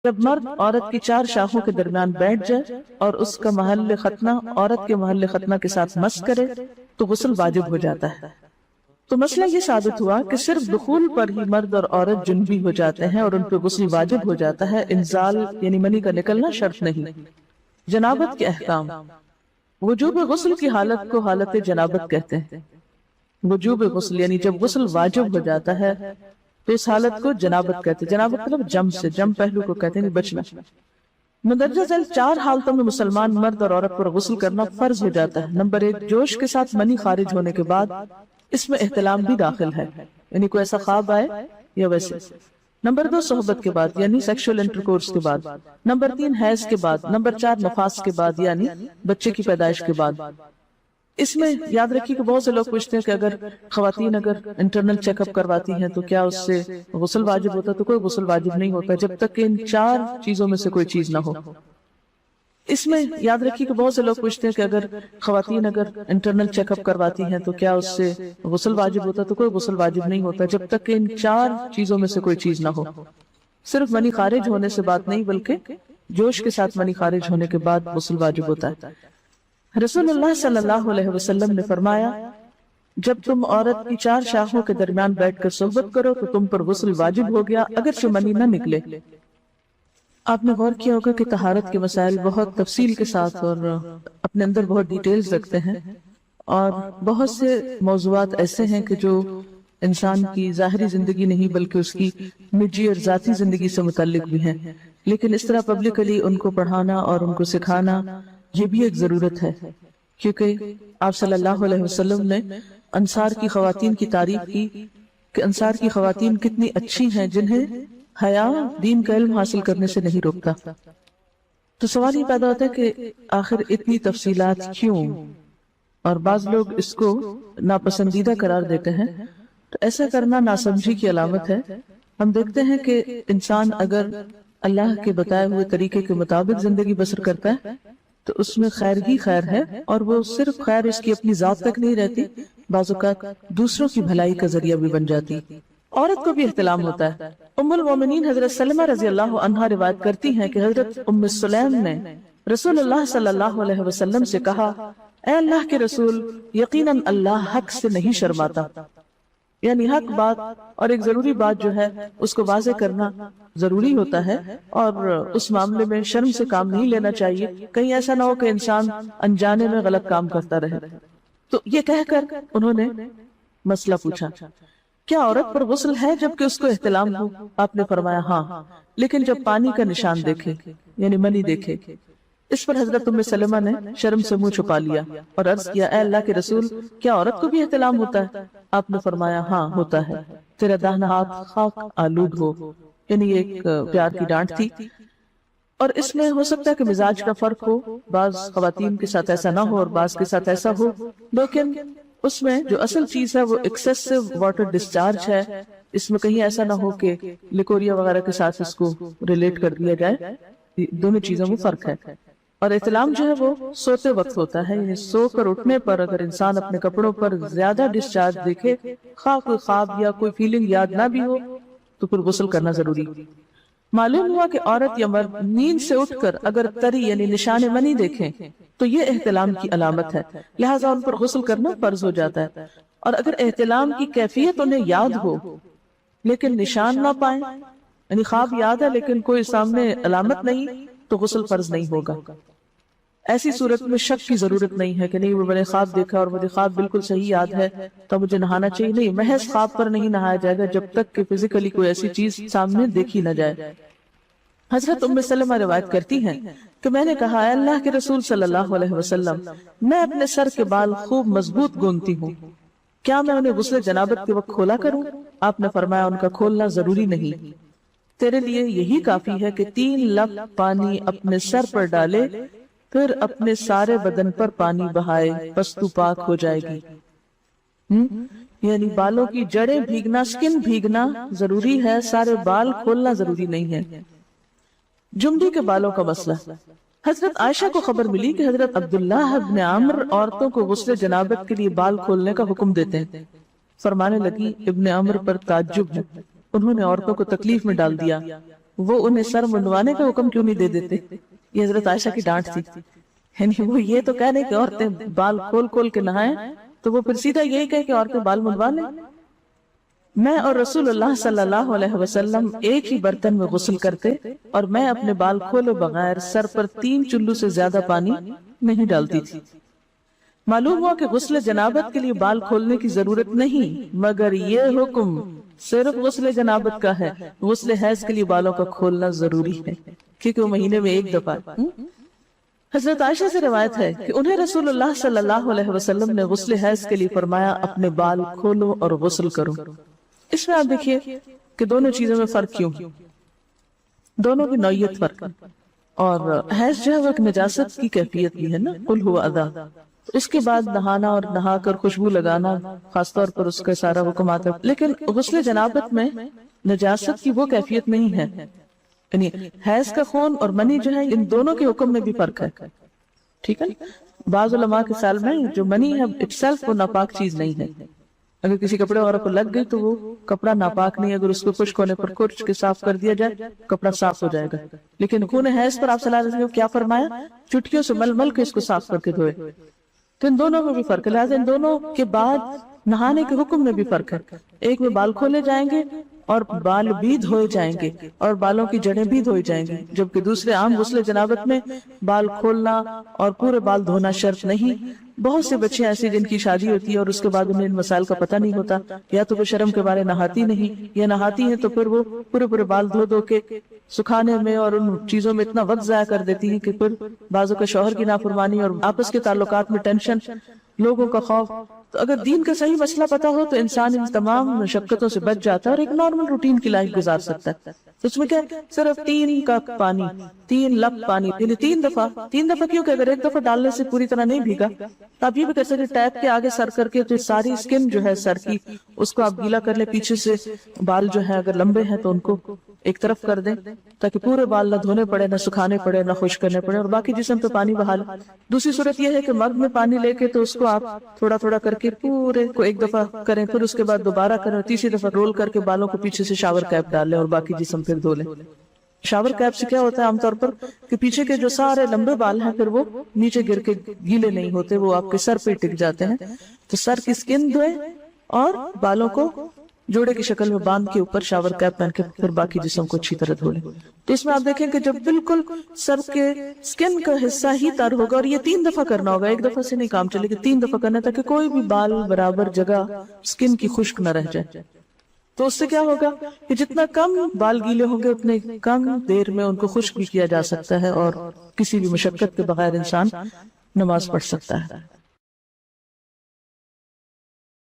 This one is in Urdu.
جب مرد عورت کی 4 شاخوں کے درمیان بیٹھ جائے اور اس کا محل ختنہ عورت کے محل ختنہ کے ساتھ مس کرے تو غسل واجب ہو جاتا ہے۔ تو مسئلہ یہ ثابت ہوا کہ صرف دخول پر ہی مرد اور عورت جنبی ہو جاتے ہیں اور ان پہ غسل واجب ہو جاتا ہے، انزال یعنی منی کا نکلنا شرط نہیں۔ جنابت کے احکام۔ وجوب غسل کی حالت کو حالت جنابت کہتے ہیں۔ وجوب غسل یعنی جب غسل واجب ہو جاتا ہے تو اس حالت کو جنابت کہتے ہیں۔ جنابت مطلب جم سے، جم پہلو کو کہتے ہیں بچنا۔ مندرجہ ذیل 4 حالتوں میں مسلمان مرد اور عورت پر غسل کرنا فرض ہو جاتا ہے۔ نمبر 1، جوش کے ساتھ منی خارج ہونے کے بعد، اس میں احتلام بھی داخل ہے، یعنی کوئی ایسا خواب آئے یا ویسے۔ نمبر 2، صحبت کے بعد یعنی سیکشول انٹرکورس کے بعد۔ نمبر 3، حیض کے بعد۔ نمبر 4، نفاس کے بعد یعنی بچے کی پیدائش کے بعد۔ اس میں یاد رکھیے کہ بہت سے لوگ پوچھتے ہیں کہ اگر خواتین انٹرنل چیک اپ کرواتی ہیں تو کیا اس سے غسل واجب ہوتا ہے؟ تو کوئی غسل واجب نہیں ہوتا جب تک کہ ان 4 چیزوں میں سے کوئی چیز نہ ہو۔ اس میں یاد رکھیے کہ بہت سے لوگ پوچھتے ہیں کہ اگر خواتین انٹرنل چیک اپ کرواتی ہیں تو کیا اس سے غسل واجب ہوتا ہے؟ تو کوئی غسل واجب نہیں ہوتا جب تک کہ ان 4 چیزوں میں سے کوئی چیز نہ ہو۔ صرف منی خارج ہونے سے بات نہیں بلکہ جوش کے ساتھ منی خارج ہونے کے بعد غسل واجب ہوتا ہے۔ رسول اللہ صلی اللہ علیہ وسلم نے فرمایا، جب تم عورت کی 4 شاخوں کے درمیان بیٹھ کر صحبت کرو تو تم پر غسل واجب ہو گیا اگرچہ منی نہ نکلے۔ آپ نے غور کیا ہوگا کہ طہارت کے مسائل بہت تفصیل کے ساتھ اور اپنے اندر بہت ڈیٹیلز رکھتے ہیں، اور بہت سے موضوعات ایسے ہیں کہ جو انسان کی ظاہری زندگی نہیں بلکہ اس کی نجی اور ذاتی زندگی سے متعلق بھی ہیں، لیکن اس طرح پبلکلی ان کو پڑھانا اور ان کو سکھانا یہ بھی ایک ضرورت ہے، کیونکہ آپ صلی اللہ علیہ وسلم نے انصار کی خواتین کی تعریف کی کہ انصار کی خواتین کتنی اچھی ہیں جنہیں حیا دین کا علم حاصل کرنے سے نہیں روکتا۔ تو سوال یہ پیدا ہوتا ہے کہ آخر اتنی تفصیلات کیوں؟ اور بعض لوگ اس کو ناپسندیدہ قرار دیتے ہیں، تو ایسا کرنا ناسمجھی کی علامت ہے۔ ہم دیکھتے ہیں کہ انسان اگر اللہ کے بتائے ہوئے طریقے کے مطابق زندگی بسر کرتا ہے تو اس میں خیر ہی خیر ہے، اور وہ صرف خیر اس کی اپنی ذات تک نہیں رہتی، بعض اوقات دوسروں کی بھلائی کا ذریعہ بھی بن جاتی۔ عورت کو بھی احتلام ہوتا ہے۔ ام المومنین حضرت سلمہ رضی اللہ عنہا روایت کرتی ہیں کہ حضرت ام سلیم نے رسول اللہ صلی اللہ علیہ وسلم سے کہا، اے اللہ کے رسول، یقیناً اللہ حق سے نہیں شرماتا، یعنی حق بات اور ایک ضروری بات جو ہے اس کو واضح کرنا ضروری ہوتا ہے، اور اس معاملے میں شرم سے کام نہیں لینا چاہیے، کہیں ایسا نہ ہو کہ انسان انجانے میں غلط کام کرتا رہے۔ تو یہ کہہ کر انہوں نے مسئلہ پوچھا، کیا عورت پر غسل ہے جبکہ اس کو احتلام ہو؟ آپ نے فرمایا ہاں، لیکن جب پانی کا نشان دیکھے یعنی منی دیکھے۔ اس پر حضرت ام سلمہ نے شرم سے منہ چھپا لیا اور عرض کیا، اے اللہ کے رسول، کیا عورت کو بھی احتلام ہوتا ہے؟ آپ نے فرمایا ہاں ہوتا ہے، تیرا داہنا ہاتھ خاک آلود ہو، یعنی ایک پیار کی ڈانٹ تھی۔ اور اس میں ہو سکتا ہے کہ مزاج کا فرق ہو، بعض خواتین کے ساتھ ایسا نہ ہو اور بعض کے ساتھ ایسا ہو، لیکن اس میں جو اصل چیز ہے وہ ایکسیسو واٹر ڈسچارج ہے۔ اس میں کہیں ایسا نہ ہو کہ لیکوریا وغیرہ کے ساتھ اس کو ریلیٹ کر دیا جائے، دونوں چیزوں میں فرق ہے۔ اور احتلام جو ہے وہ سوتے وقت ہوتا ہے، یعنی سو کر اٹھنے پر اگر انسان اپنے کپڑوں پر زیادہ ڈسچارج دیکھے، خواہ کوئی خواب یا کوئی فیلنگ یاد نہ بھی ہو، تو پھر غسل کرنا ضروری۔ معلوم ہوا کہ عورت یا مرد نیند سے اٹھ کر اگر تری یعنی نشان منی دیکھیں تو یہ احتلام کی علامت ہے، لہٰذا ان پر غسل کرنا فرض ہو جاتا ہے۔ اور اگر احتلام کی کیفیت انہیں یاد ہو لیکن نشان نہ پائیں، یعنی خواب یاد ہے لیکن کوئی سامنے علامت نہیں، تو غسل فرض نہیں ہوگا۔ ایسی صورت میں شک کی ضرورت نہیں ہے کہ نہیں وہ میں نے خواب دیکھا اور مجھے خواب بالکل صحیح یاد ہے تو مجھے نہانا چاہیے، نہیں، محض خواب پر نہیں نہایا جائے گا جب تک کہ فزیکلی کوئی ایسی چیز سامنے دیکھی نہ جائے۔ حضرت ام سلمہ روایت کرتی ہیں کہ میں نے کہا، اے اللہ کے رسول صلی اللہ علیہ وسلم، میں اپنے سر کے بال خوب مضبوط گونتی ہوں، کیا میں انہیں غسل جنابت کے وقت کھولا کروں؟ آپ نے فرمایا، ان کا کھولنا ضروری نہیں، تیرے لیے یہی کافی ہے کہ 3 لپ پانی اپنے سر پر ڈالے، پھر اپنے سارے بدن پر پانی بہائے، پس تو پاک ہو جائے گی۔ یعنی بالوں کی جڑیں بھیگنا، سکن بھیگنا ضروری ہے، سارے بال کھولنا ضروری نہیں ہے۔ جمڈی کے بالوں کا مسئلہ۔ حضرت عائشہ کو خبر ملی کہ حضرت عبداللہ ابن عمر عورتوں کو غسل جنابت کے لیے بال کھولنے کا حکم دیتے ہیں۔ فرمانے لگی، ابن عمر پر تعجب ہے، انہوں نے عورتوں کو تکلیف میں ڈال دیا، وہ انہیں سر منڈوانے کا حکم کیوں نہیں دے دیتے؟ یہ حضرت عائشہ کی ڈانٹ تھی. یعنی وہ یہ تو کہہ رہے کہ عورتیں بال کھول کھول کے نہائیں، تو وہ پھر سیدھا یہی کہے کہ عورتیں بال منڈوا لیں. میں اور رسول اللہ صلی اللہ علیہ وسلم ایک ہی برتن میں غسل کرتے، اور میں اپنے بال کھولے بغیر سر پر 3 چلو سے زیادہ پانی نہیں ڈالتی تھی. معلوم ہوا کہ غسل جنابت کے لیے بال کھولنے کی ضرورت نہیں، مگر یہ حکم صرف غسل جنابت کا ہے. غسل حیض کے لیے بالوں کا کھولنا ضروری ہے، کیونکہ وہ مہینے میں ایک دفعہ. حضرت عائشہ سے روایت ہے کہ انہیں رسول اللہ صلی اللہ علیہ وسلم نے غسل حیض کے لیے فرمایا اپنے بال کھولو اور غسل کرو. اس میں آپ دیکھیے کہ دونوں چیزوں میں فرق کیوں، دونوں کی نوعیت فرق ہے. اور حیض جو ہے وہ ایک نجاست کی کیفیت بھی ہے نا، قل ہوا اذی. اس کے بعد نہانا اور نہا کر خوشبو لگانا خاص طور پر اس کا سارا حکم آتا ہے. لیکن غسل جنابت میں نجاست کی وہ کیفیت نہیں ہے. یعنی حیض کا خون اور منی جو ہے ان دونوں کے حکم میں بھی فرق ہے. ٹھیک ہے، بعض علماء کے خیال میں جو منی ہے اٹ سیلف وہ ناپاک چیز نہیں ہے. اگر کسی کپڑے عورت کو لگ گئی تو وہ کپڑا ناپاک نہیں، اگر اس کو خشک ہونے پر کھرچ کے صاف کر دیا جائے کپڑا صاف ہو جائے گا. لیکن خون حیض پر آپ صلی اللہ علیہ وسلم کیا فرمایا؟ چٹکیوں سے مل مل کے اس کو صاف کر کے دھوئے. تو ان دونوں میں بھی فرق ہے. لہٰذا ان دونوں کے بعد نہانے کے حکم میں بھی فرق ہے. ایک میں بال کھولے جائیں گے اور بال بھی دھوئے جائیں گے اور بالوں کی جڑیں بھی دھوئی جائیں گی، جبکہ دوسرے عام غسل جنابت میں بال کھولنا اور پورے بال دھونا شرط نہیں. بہت سے بچے ایسے جن کی شادی ہوتی ہے اور اس کے بعد انہیں ان مسائل کا پتہ نہیں ہوتا، یا تو وہ شرم کے بارے نہاتی نہیں، یا نہاتی ہیں تو پھر وہ پورے بال دھو دھو کے سکھانے میں اور ان چیزوں میں اتنا وقت ضائع کر دیتی ہیں کہ پھر بعضوں کا شوہر کی نافرمانی اور آپس کے تعلقات میں ٹینشن، لوگوں کا خوف. تو اگر دین کا صحیح مسئلہ پتا ہو تو انسان ان تمام مشقتوں سے بچ جاتا ہے اور ایک نارمل روٹین کی لائف گزار سکتا ہے. تو اس میں کیا صرف 3 کپ پانی، 3 لپ پانی، یعنی 3 دفعہ کیوں کہ اگر ایک دفعہ ڈالنے سے پوری طرح نہیں بھیگا تو آپ یہ بھی کر سکتے ٹیپ کے آگے سر کر کے تو ساری اسکن جو ہے سر کی اس کو آپ گیلا کر لیں. پیچھے سے بال جو ہے اگر لمبے ہیں تو ان کو ایک طرف کر دیں تاکہ پورے بال نہ دھونے پڑے، نہ سکھانے پڑے، نہ خشک کرنے پڑے، اور باقی جسم پہ پانی بہا لیں. دوسری صورت یہ ہے کہ مگ میں پانی لے کے تو اس کو آپ تھوڑا تھوڑا کر کے پورے کو ایک دفعہ کریں، پھر اس کے بعد دوبارہ کریں، اور تیسری دفعہ رول کر کے بالوں کو پیچھے سے شاور کیپ ڈال لیں اور باقی جسم پھر دھو لیں. شاور کیپ سے کیا ہوتا ہے عام طور پر کہ پیچھے کے جو سارے لمبے بال ہیں پھر وہ نیچے گر کے گیلے نہیں ہوتے، وہ آپ کے سر پہ ٹک جاتے ہیں. تو سر کی اسکن دھوئیں اور بالوں کو جوڑے کی شکل میں باندھ کے اوپر شاور کیپ پہن کے پھر باقی جسم کو اچھی طرح دھو لیں. تو اس میں آپ دیکھیں کہ جب بالکل سر کے اسکن کا حصہ ہی تر ہوگا، اور یہ 3 دفعہ کرنا ہوگا، ایک دفعہ سے نہیں کام چلے گا، 3 دفعہ کرنا تاکہ کوئی بھی بال برابر جگہ اسکن کی خشک نہ رہ جائے. تو اس سے کیا ہوگا کہ جتنا کم بال گیلے ہوں گے اتنے کم دیر میں ان کو خشک بھی کیا جا سکتا ہے اور کسی بھی مشقت کے بغیر انسان نماز پڑھ سکتا ہے.